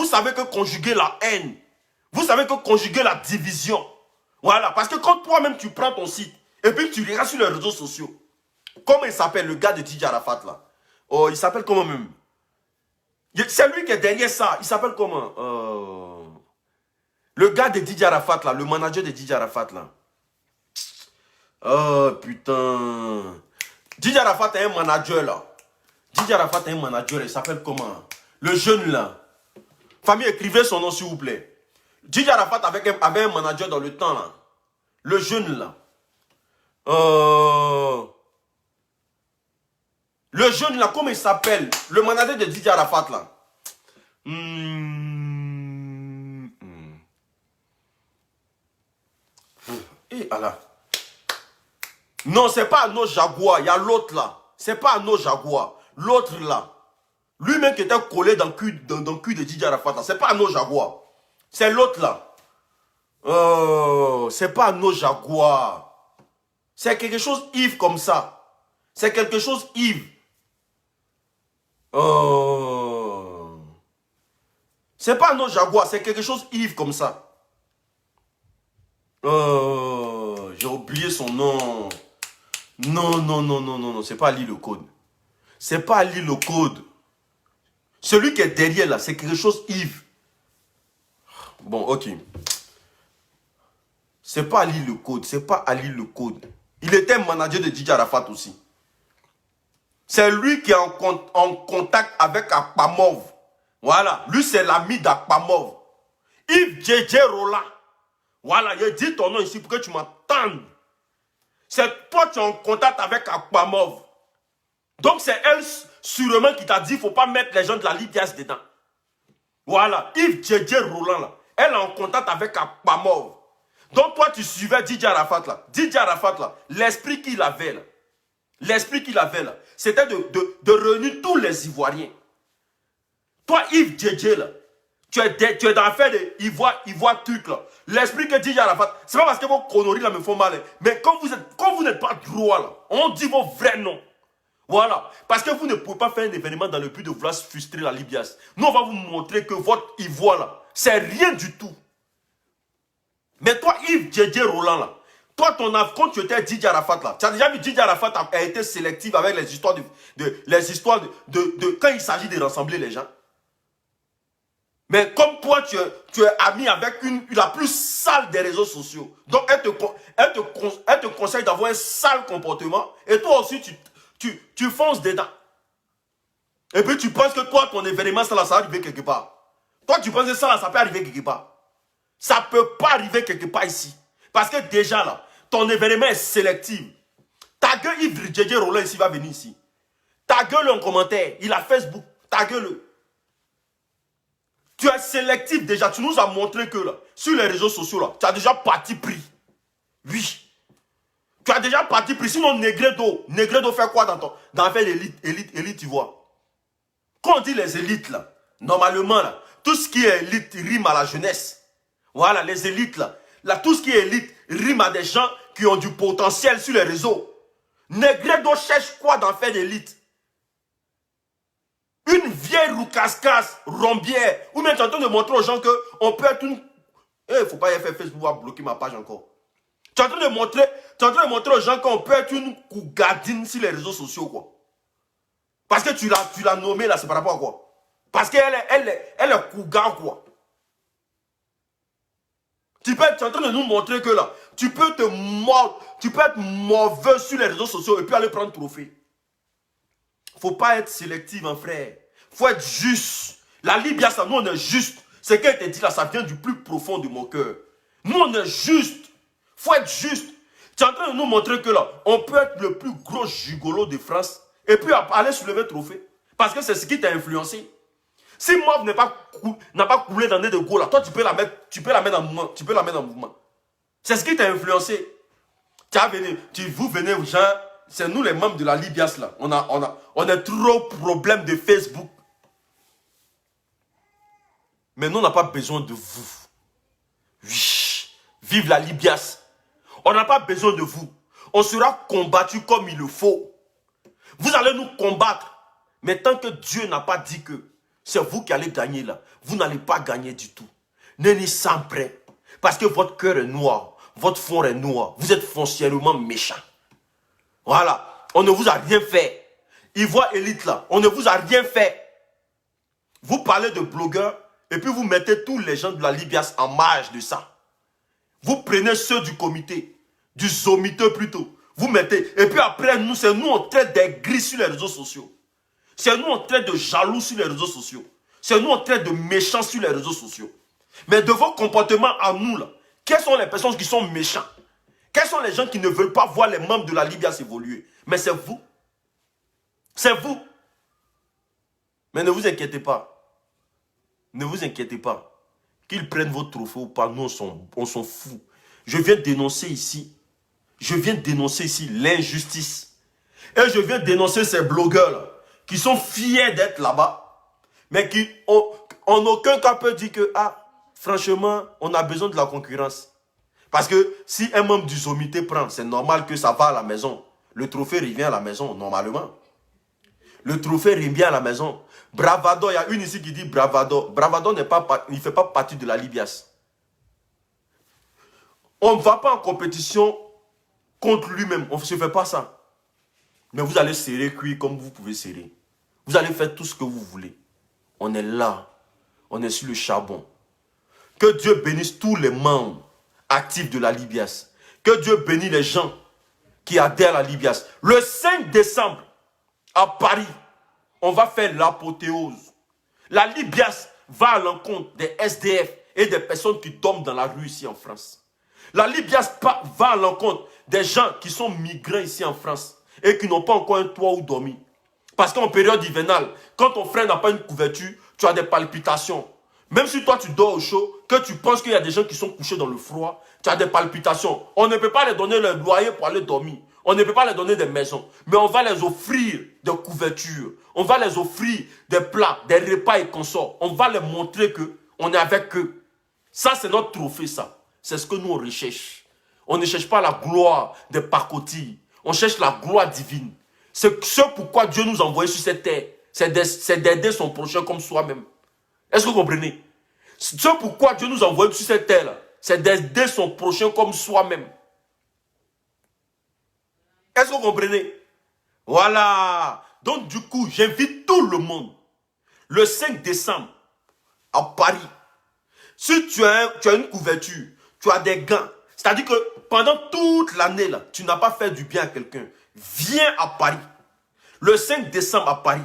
savez que conjuguer la haine. Vous savez que conjuguer la division. Voilà. Parce que quand toi-même tu prends ton site et puis tu regardes sur les réseaux sociaux. Comment il s'appelle le gars de Didier Arafat là? Oh, il s'appelle comment même? C'est lui qui est derrière ça. Il s'appelle comment? Le gars de Didier Arafat là. Le manager de Didier Arafat là. Oh putain. Didier Arafat est un manager là. Didier Arafat est un manager. Il s'appelle comment? Le jeune là. Famille, écrivez son nom s'il vous plaît. Didier Arafat avait un manager dans le temps là. Le jeune là. Le jeune là, comment il s'appelle? Le manager de Didier Arafat là. Et Allah. Non, c'est pas Arnaud Jaguar. Il y a l'autre là. C'est pas Arnaud Jaguar. L'autre là. Lui-même qui était collé dans le cul de Didier Arafat là. C'est pas Arnaud Jaguar. C'est l'autre là. C'est pas Arnaud Jaguar. C'est quelque chose Yves comme ça. C'est quelque chose Yves. C'est pas Arnaud Jaguar. C'est quelque chose Yves comme ça. J'ai oublié son nom. Non. C'est pas Ali le code. C'est pas Ali le code. Celui qui est derrière là, c'est quelque chose Yves. Bon, ok. C'est pas Ali le code. C'est pas Ali le code. Il était manager de Didier Arafat aussi. C'est lui qui est en contact avec Akpamov. Voilà. Lui, c'est l'ami d'Akpamov. Yves JJ Roland. Voilà. Il dit ton nom ici pour que tu m'entendes. C'est toi qui es en contact avec Akpamov. Donc, c'est elle sûrement qui t'a dit qu'il ne faut pas mettre les gens de la Libias dedans. Voilà. Yves JJ Roland, là. Elle est en contact avec Akpamov. Donc, toi, tu suivais Didier Arafat, là. Didier Arafat, là. L'esprit qu'il avait, là. L'esprit qu'il avait, là. C'était de réunir tous les Ivoiriens. Toi, Yves JJ, là. Tu es dans l'affaire de Ivoire truc, là. L'esprit que Didier Arafat, c'est pas parce que vos conneries, là, me font mal. Hein. Mais quand vous n'êtes pas droit, là, on dit vos vrais noms. Voilà. Parce que vous ne pouvez pas faire un événement dans le but de vouloir frustrer la Libias. Nous, on va vous montrer que votre Ivoire, là, c'est rien du tout. Mais toi, Yves JJ Roland, là, toi, quand tu étais Didier Arafat, là, tu as déjà vu Didier Arafat a été sélectif avec les histoires de quand il s'agit de rassembler les gens. Mais comme toi, tu es ami avec la plus sale des réseaux sociaux. Donc, elle te conseille d'avoir un sale comportement. Et toi aussi, tu fonces dedans. Et puis, tu penses que toi, ton événement, ça va arriver quelque part. Toi, tu penses que ça peut arriver quelque part. Ça ne peut pas arriver quelque part ici. Parce que déjà, là, ton événement est sélectif. Tague Yves JJ Roland ici, va venir ici. Tague-le en commentaire. Il a Facebook. Tague-le. Tu es sélectif déjà. Tu nous as montré que là, sur les réseaux sociaux, là, tu as déjà parti pris. Oui. Tu as déjà parti pris. Sinon, Negredo fait quoi dans l'affaire élite, tu vois. Quand on dit les élites, là, normalement, là, tout ce qui est élite rime à la jeunesse. Voilà, les élites, là, tout ce qui est élite rime à des gens qui ont du potentiel sur les réseaux. Negredo cherche quoi d'en faire d'élite? Une vieille roucasse-casse, rombière, ou même tu es en train de montrer aux gens qu'on peut être une... Il ne faut pas y faire Facebook, va bloquer ma page encore. Tu es en train de montrer aux gens qu'on peut être une cougadine sur les réseaux sociaux, quoi. Parce que tu l'as nommée là, c'est par rapport à quoi? Parce qu'elle est couga, quoi. Tu es en train de nous montrer que là, tu peux être mauvais sur les réseaux sociaux et puis aller prendre trophée. Faut pas être sélectif, mon frère. Faut être juste. La Libya, ça, nous on est juste. Ce qu'elle te dit là, ça vient du plus profond de mon cœur. Nous on est juste. Faut être juste. Tu es en train de nous montrer que là, on peut être le plus gros gigolo de France et puis aller soulever le trophée. Parce que c'est ce qui t'a influencé. Si Mauve n'a pas coulé dans des de go là, toi tu peux la mettre en mouvement. Tu peux la mettre en mouvement. C'est ce qui t'a influencé. Vous venez, gens, c'est nous les membres de la Libias là. On a trop de problèmes de Facebook. Mais nous on n'a pas besoin de vous. Oui, vive la Libias. On n'a pas besoin de vous. On sera combattu comme il le faut. Vous allez nous combattre. Mais tant que Dieu n'a pas dit que c'est vous qui allez gagner là, vous n'allez pas gagner du tout. Nenni sans prêt. Parce que votre cœur est noir. Votre fond est noir. Vous êtes foncièrement méchant. Voilà. On ne vous a rien fait. Ivoire élite là, on ne vous a rien fait. Vous parlez de blogueurs et puis vous mettez tous les gens de la Libias en marge de ça. Vous prenez ceux du comité, du somité plutôt. Vous mettez, et puis après, c'est nous on traite des gris sur les réseaux sociaux. C'est nous on traite de jaloux sur les réseaux sociaux. C'est nous on traite de méchants sur les réseaux sociaux. Mais de vos comportements à nous là, quelles sont les personnes qui sont méchants? Quels sont les gens qui ne veulent pas voir les membres de la Libya s'évoluer? Mais c'est vous. C'est vous. Mais ne vous inquiétez pas. Ne vous inquiétez pas. Qu'ils prennent votre trophée ou pas, nous on s'en fout. Je viens dénoncer ici. Je viens dénoncer ici l'injustice. Et je viens dénoncer ces blogueurs là, qui sont fiers d'être là-bas, mais qui en aucun cas peuvent dire que, ah, franchement, on a besoin de la concurrence. Parce que si un membre du somité prend, c'est normal que ça va à la maison. Le trophée revient à la maison, normalement. Le trophée revient à la maison. Bravado, il y a une ici qui dit Bravado. Bravado il ne fait pas partie de la Libias. On ne va pas en compétition contre lui-même. On ne se fait pas ça. Mais vous allez serrer cuir comme vous pouvez serrer. Vous allez faire tout ce que vous voulez. On est là. On est sur le charbon. Que Dieu bénisse tous les membres actifs de la Libias. Que Dieu bénisse les gens qui adhèrent à la Libias. Le 5 décembre, à Paris, on va faire l'apothéose. La Libias va à l'encontre des SDF et des personnes qui dorment dans la rue ici en France. La Libias va à l'encontre des gens qui sont migrants ici en France et qui n'ont pas encore un toit où dormir. Parce qu'en période hivernale, quand ton frère n'a pas une couverture, tu as des palpitations. Même si toi tu dors au chaud, que tu penses qu'il y a des gens qui sont couchés dans le froid, tu as des palpitations. On ne peut pas les donner le loyer pour aller dormir. On ne peut pas les donner des maisons. Mais on va les offrir des couvertures. On va les offrir des plats, des repas et consorts. On va les montrer qu'on est avec eux. Ça, c'est notre trophée, ça. C'est ce que nous, on recherche. On ne cherche pas la gloire des pacotilles. On cherche la gloire divine. C'est ce pourquoi Dieu nous a envoyés sur cette terre. C'est d'aider son prochain comme soi-même. Est-ce que vous comprenez? Ce pourquoi Dieu nous a envoyés sur cette terre, c'est d'aider son prochain comme soi-même. Est-ce que vous comprenez? Voilà. Donc du coup, j'invite tout le monde. Le 5 décembre, à Paris. Si tu as une couverture, tu as des gants. C'est-à-dire que pendant toute l'année, là, tu n'as pas fait du bien à quelqu'un. Viens à Paris. Le 5 décembre à Paris.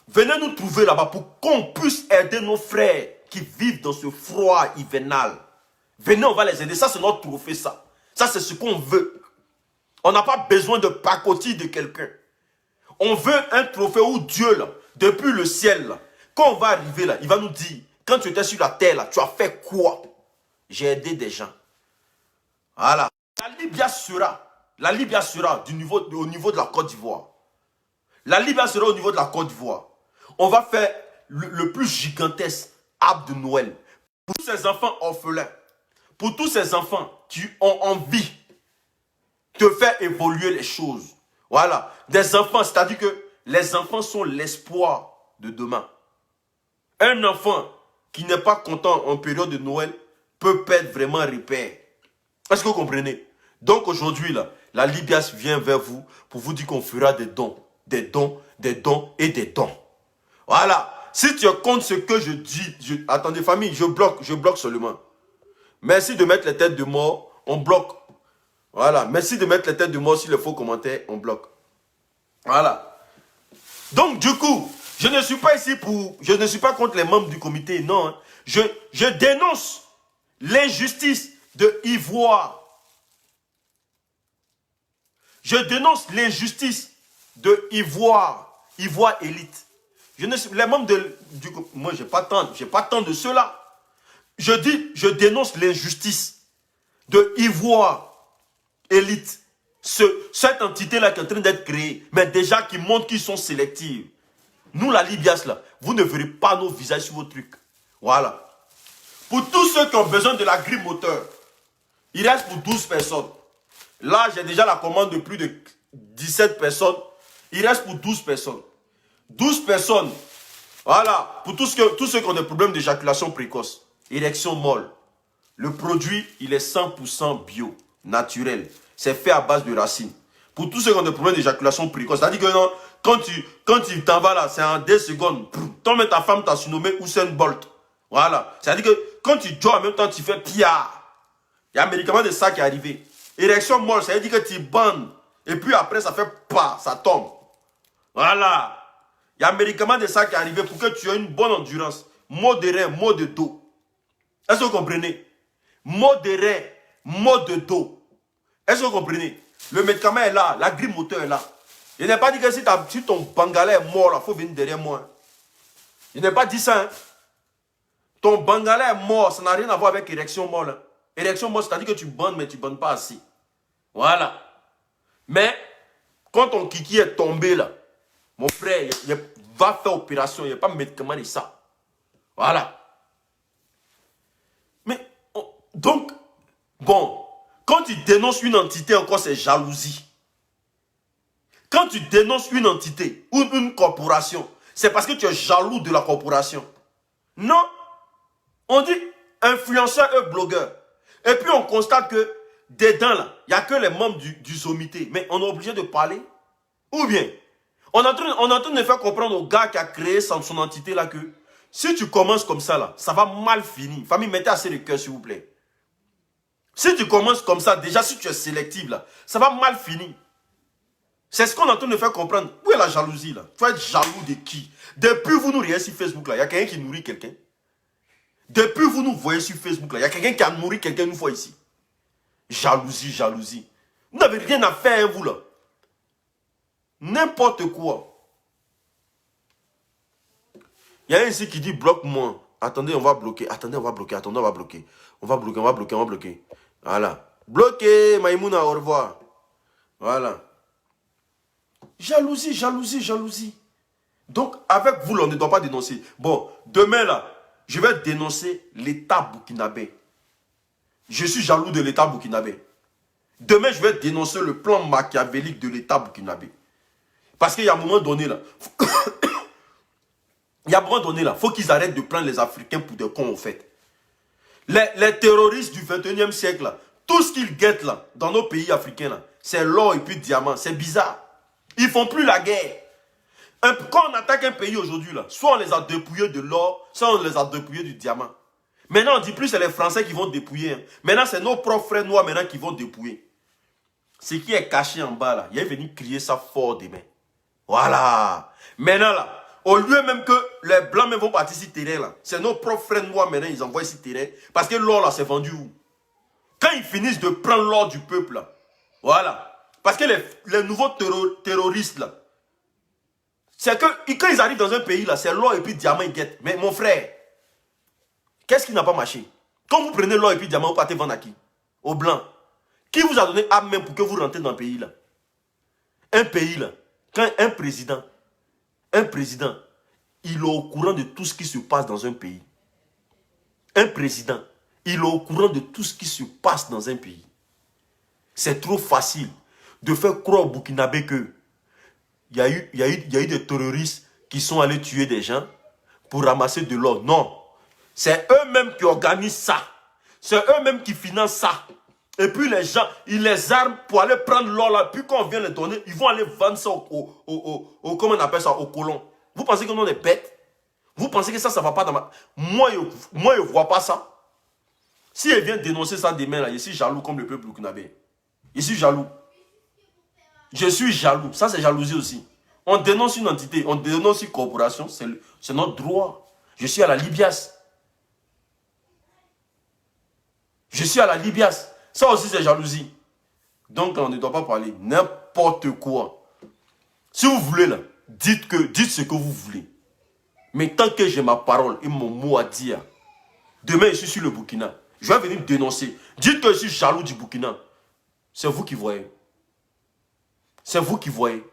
Venez nous trouver là-bas pour qu'on puisse aider nos frères qui vivent dans ce froid hivernal. Venez, on va les aider. Ça, c'est notre trophée, ça. Ça, c'est ce qu'on veut. On n'a pas besoin de pacotille de quelqu'un. On veut un trophée où Dieu, là, depuis le ciel, là, quand on va arriver là, il va nous dire, quand tu étais sur la terre, là, tu as fait quoi? J'ai aidé des gens. Voilà. La Libya sera au niveau de la Côte d'Ivoire. La Libya sera au niveau de la Côte d'Ivoire. on va faire le plus gigantesque arbre de Noël. Pour tous ces enfants orphelins, pour tous ces enfants qui ont envie de faire évoluer les choses. Voilà, des enfants, c'est-à-dire que les enfants sont l'espoir de demain. Un enfant qui n'est pas content en période de Noël peut perdre vraiment repère. Est-ce que vous comprenez? Donc aujourd'hui, là, la Libias vient vers vous pour vous dire qu'on fera des dons, des dons, des dons et des dons. Voilà. Si tu comptes ce que je dis, attendez famille, je bloque seulement. Merci de mettre les têtes de mort, on bloque. Voilà. Merci de mettre les têtes de mort sur les faux commentaires, on bloque. Voilà. Donc du coup, je ne suis pas ici pour, je ne suis pas contre les membres du comité, non. Hein. Je dénonce l'injustice de Ivoire. Je dénonce l'injustice de Ivoire, Ivoire élite. Je ne suis, les membres du moi j'ai pas tant de cela. Je dénonce l'injustice de Ivoire élite. Cette entité-là qui est en train d'être créée, mais déjà qui montre qu'ils sont sélectifs. Nous, la Libias, là, vous ne verrez pas nos visages sur vos trucs. Voilà. Pour tous ceux qui ont besoin de la grille moteur, il reste pour 12 personnes. Là, j'ai déjà la commande de plus de 17 personnes. Il reste pour 12 personnes. 12 personnes. Voilà. Pour tous ceux qui ont des problèmes d'éjaculation précoce, érection molle. Le produit, il est 100% bio, naturel. C'est fait à base de racines. Pour tous ceux qui ont des problèmes d'éjaculation précoce, c'est-à-dire que non, quand tu t'en vas là, c'est en 2 secondes. Toi, même ta femme t'a surnommé Usain Bolt. Voilà. C'est-à-dire que quand tu joues en même temps, tu fais pia. Il y a un médicament de ça qui est arrivé. Érection molle, ça veut dire que tu bandes. Et puis après, ça fait pas, ça tombe. Voilà. Il y a un médicament de ça qui est arrivé pour que tu aies une bonne endurance. Maux de rein, maux de dos. Est-ce que vous comprenez? Maux de rein, maux de dos. Est-ce que vous comprenez? Le médicament est là, la grille moteur est là. Je n'ai pas dit que si ton bangalais est mort, il faut venir derrière moi. Je n'ai pas dit ça. Hein. Ton bangalais est mort, ça n'a rien à voir avec érection molle. Hein. Érection molle, c'est-à-dire que tu bandes, mais tu ne bandes pas assez. Voilà. Mais, quand ton kiki est tombé là, mon frère, il va faire opération, il n'y a pas de médicament de ça. Voilà. Mais, donc, bon, quand tu dénonces une entité, encore c'est jalousie. Quand tu dénonces une entité ou une corporation, c'est parce que tu es jaloux de la corporation. Non. On dit influenceur et blogueur. Et puis on constate que dedans là, il n'y a que les membres du sommité. Mais on est obligé de parler. Ou bien, on est en train de faire comprendre au gars qui a créé son entité là que si tu commences comme ça là, ça va mal finir. Famille, mettez assez de cœur s'il vous plaît. Si tu commences comme ça, déjà si tu es sélectif là, ça va mal finir. C'est ce qu'on est en train de faire comprendre. Où est la jalousie là? Tu vas être jaloux de qui? Depuis vous nous voyez sur Facebook là, il y a quelqu'un qui nourrit quelqu'un. Depuis vous nous voyez sur Facebook là, il y a quelqu'un qui a nourri quelqu'un une fois ici. Jalousie, jalousie. Vous n'avez rien à faire vous là. N'importe quoi. Il y a un ici qui dit bloque-moi. Attendez, on va bloquer. Attendez, on va bloquer. Attendez, on va bloquer. On va bloquer, on va bloquer, on va bloquer. Voilà. Bloqué, Maïmouna, au revoir. Voilà. Jalousie, jalousie, jalousie. Donc, avec vous, là, on ne doit pas dénoncer. Bon, demain, là, je vais dénoncer l'État burkinabé. Je suis jaloux de l'État burkinabé. Demain, je vais dénoncer le plan machiavélique de l'État burkinabé. Parce qu'il y a un moment donné, là, il y a un moment donné, là, il faut qu'ils arrêtent de prendre les Africains pour des cons, en fait. Les terroristes du 21e siècle, là, tout ce qu'ils guettent, là, dans nos pays africains, c'est l'or et puis le diamant. C'est bizarre. Ils ne font plus la guerre. Quand on attaque un pays aujourd'hui, là, soit on les a dépouillés de l'or, soit on les a dépouillés du diamant. Maintenant, on ne dit plus c'est les Français qui vont dépouiller. Hein. Maintenant, c'est nos propres frères noirs maintenant qui vont dépouiller. Ce qui est caché en bas, là, il est venu crier ça fort demain. Voilà. Maintenant, là, au lieu même que les blancs même vont partir sur terrain, là, c'est nos propres frères noirs maintenant, ils envoient sur terrain. Parce que l'or, là, c'est vendu où? Quand ils finissent de prendre l'or du peuple, là, voilà. Parce que les nouveaux terroristes, là, c'est que quand ils arrivent dans un pays, là, c'est l'or et puis diamant, ils guettent. Mais mon frère, qu'est-ce qui n'a pas marché? Quand vous prenez l'or et puis diamant, vous partez vendre à qui? Aux blancs. Qui vous a donné âme même pour que vous rentrez dans le pays, là? Un pays, là, quand un président, il est au courant de tout ce qui se passe dans un pays. Un président, il est au courant de tout ce qui se passe dans un pays. C'est trop facile de faire croire au Burkinabé que il y a eu des terroristes qui sont allés tuer des gens pour ramasser de l'or. Non. C'est eux-mêmes qui organisent ça. C'est eux-mêmes qui financent ça. Et puis les gens, ils les arment pour aller prendre l'or là. Puis quand on vient les donner, ils vont aller vendre ça comment on appelle ça, aux colons. Vous pensez que nous on est bêtes? Vous pensez que ça ne va pas dans ma... Moi, je ne vois pas ça. Si elle vient dénoncer ça demain, là, je suis jaloux comme le peuple burkinabé. Je suis jaloux. Je suis jaloux. Ça, c'est jalousie aussi. On dénonce une entité, on dénonce une corporation, c'est notre droit. Je suis à la Libias. Je suis à la Libias. Ça aussi, c'est jalousie. Donc, on ne doit pas parler n'importe quoi. Si vous voulez, là, dites ce que vous voulez. Mais tant que j'ai ma parole et mon mot à dire, demain, je suis sur le Burkina. Je vais venir dénoncer. Dites que je suis jaloux du Burkina. C'est vous qui voyez. C'est vous qui voyez.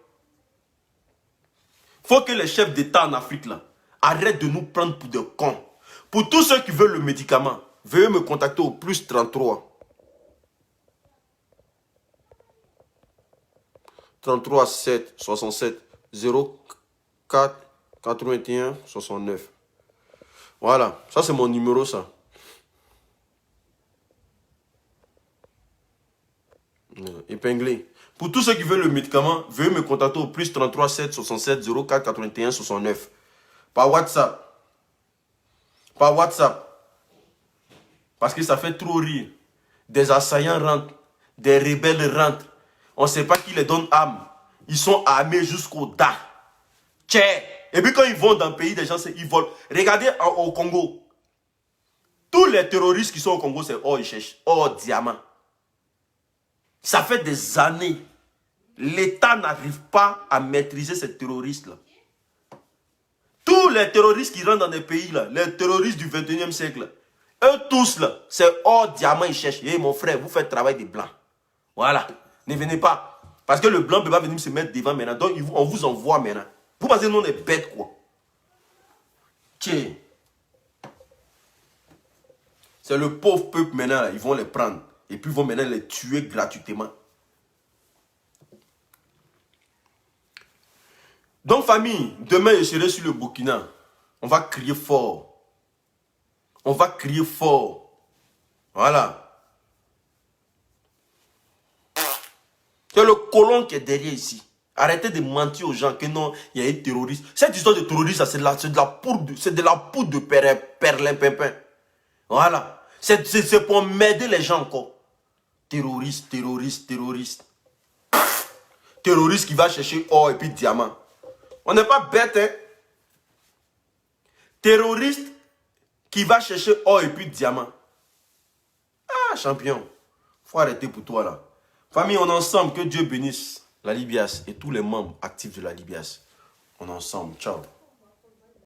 Il faut que les chefs d'État en Afrique là, arrêtent de nous prendre pour des cons. Pour tous ceux qui veulent le médicament, veuillez me contacter au plus 33 7 67 04 81 69. Voilà, ça c'est mon numéro ça. Épinglé. Pour tous ceux qui veulent le médicament, veuillez me contacter au plus 33 7 67 04 81 69. Par WhatsApp. Par WhatsApp. Parce que ça fait trop rire. Des assaillants rentrent. Des rebelles rentrent. On ne sait pas qui les donne âme. Ils sont armés jusqu'au da. Tchè. Et puis quand ils vont dans le pays, des gens, ils volent. Regardez au Congo. Tous les terroristes qui sont au Congo, c'est or, ils cherchent. Or, diamant. Ça fait des années. L'État n'arrive pas à maîtriser ces terroristes-là. Tous les terroristes qui rentrent dans des pays, là, les terroristes du 21e siècle, là, eux tous, là, c'est or, diamant, ils cherchent. Et mon frère, vous faites travail des blancs. Voilà. Ne venez pas. Parce que le blanc ne peut pas venir se mettre devant maintenant. Donc, on vous envoie maintenant. Vous pensez que nous, on est bêtes, quoi. Tiens. C'est le pauvre peuple maintenant, là, ils vont les prendre. Et puis, ils vont maintenant les tuer gratuitement. Donc, famille, demain, je serai sur le Burkina. On va crier fort. On va crier fort. Voilà. C'est le colon qui est derrière ici. Arrêtez de mentir aux gens que non, il y a un terroriste. Cette histoire de terroriste, c'est de la poudre de perlimpinpin. Voilà. C'est pour m'aider les gens encore. Terroriste, terroriste, terroriste. Terroriste qui va chercher or et puis diamant. On n'est pas bête, hein. Terroriste qui va chercher or et puis diamant. Ah, champion. Faut arrêter pour toi, là. Famille, on est ensemble. Que Dieu bénisse la Libias et tous les membres actifs de la Libias. On est ensemble. Ciao.